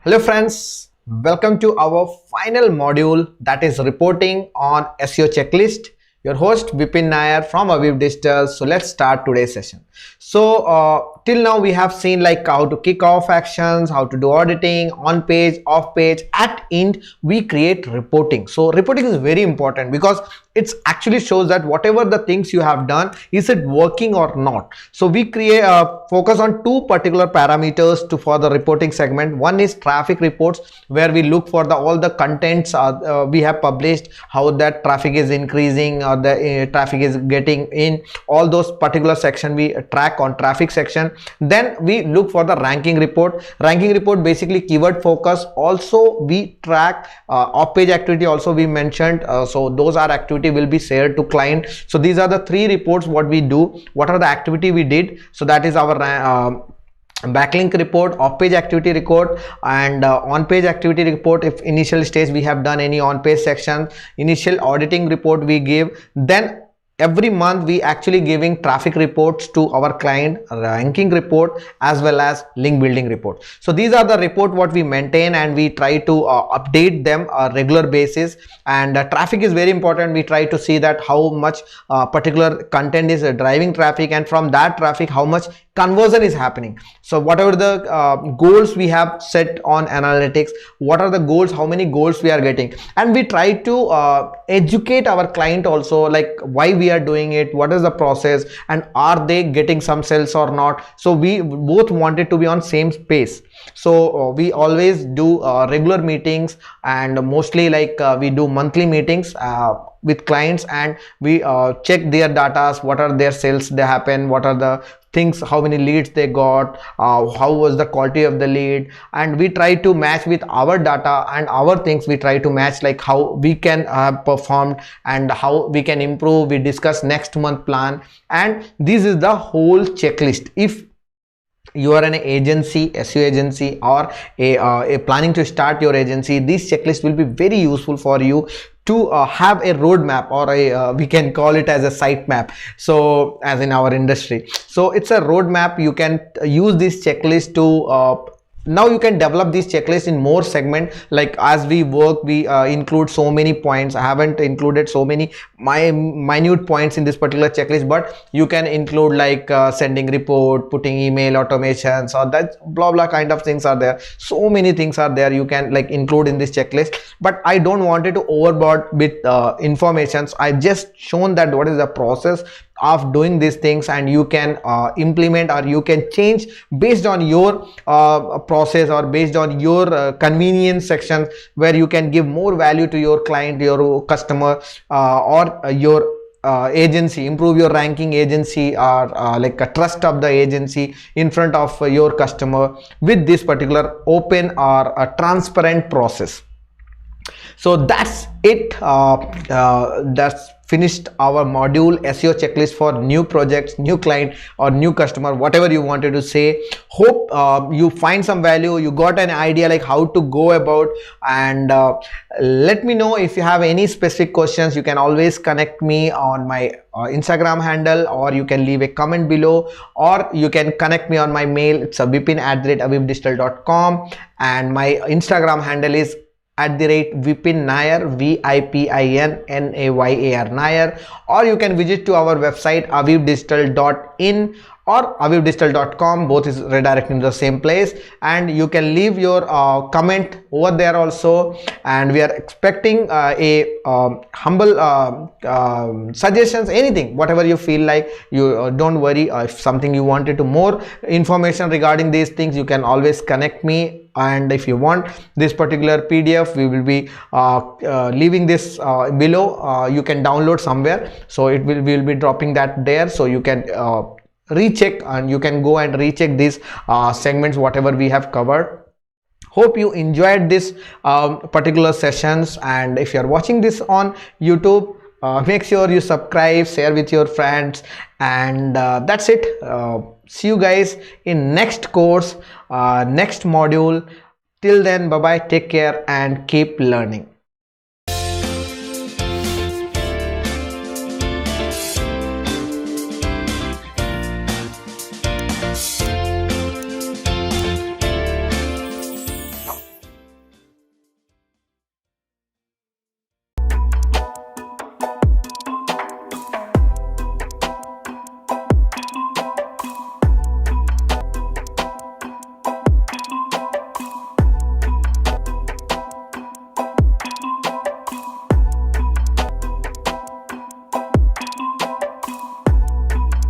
Hello friends, welcome to our final module, that is reporting on SEO checklist. Your host Vipin Nair from Aviv Digital. So let's start today's session. So till now we have seen like how to kick off actions, how to do auditing, on page, off page. At end we create reporting. So reporting is very important because it actually shows that whatever the things you have done, is it working or not. So we create focus on two particular parameters for the reporting segment. One is traffic reports, where we look for all the contents we have published, how that traffic is increasing or the traffic is getting in, all those particular section we track on traffic section. Then we look for the ranking report. Ranking report basically keyword focus. Also we track off page activity, also we mentioned, so those are activity will be shared to client. So these are the three reports what we do, what are the activity we did. So that is our backlink report, off page activity report, and on page activity report. If initial stage we have done any on page section, initial auditing report we give. Then every month we actually giving traffic reports to our client, ranking report as well as link building report. So these are the report what we maintain, and we try to update them on a regular basis. And traffic is very important. We try to see that how much particular content is driving traffic, and from that traffic how much conversion is happening. So whatever the goals we have set on analytics, what are the goals, how many goals we are getting, and we try to educate our client also, like why we are doing it, what is the process, and are they getting some sales or not. So we both wanted to be on same pace. So we always do regular meetings, and mostly like we do monthly meetings with clients, and we check their data, what are their sales they happen, what are the things, how many leads they got, how was the quality of the lead, and we try to match with our data and our things. We try to match like how we can have performed and how we can improve. We discuss next month plan, and this is the whole checklist. If you are an agency, SEO agency, or a planning to start your agency, this checklist will be very useful for you to have a roadmap, or a we can call it as a site map, so as in our industry. So it's a roadmap. You can use this checklist to now you can develop this checklist in more segment. Like as we work, we include so many points. I haven't included so many minute points in this particular checklist, but you can include like sending report, putting email automations, or that blah blah kind of things are there. So many things are there you can like include in this checklist, but I don't want it to overboard with informations. I just shown that what is the process of doing these things, and you can implement, or you can change based on your process, or based on your convenience sections, where you can give more value to your client, your customer, or your agency, improve your ranking agency, or like a trust of the agency in front of your customer with this particular open or a transparent process. So that's it. That's finished our module SEO checklist for new projects, new client, or new customer, whatever you wanted to say. Hope you find some value, you got an idea like how to go about. And let me know if you have any specific questions. You can always connect me on my Instagram handle, or you can leave a comment below, or you can connect me on my mail. It's vipin@avivdigital.com, and my Instagram handle is @Vipin Nair, VIPINNAYAR Nair, or you can visit to our website avivdigital.in or avivdigital.com. both is redirecting to the same place, and you can leave your comment over there also. And we are expecting a humble suggestions, anything, whatever you feel like. You don't worry, if something you wanted to more information regarding these things, you can always connect me. And if you want this particular PDF, we will be leaving this below. You can download somewhere, so we will be dropping that there, so you can recheck, and you can go and recheck these segments whatever we have covered. Hope you enjoyed this particular sessions, and if you are watching this on YouTube, make sure you subscribe, share with your friends, and that's it. See you guys in next course, next module. Till then, bye bye, take care, and keep learning.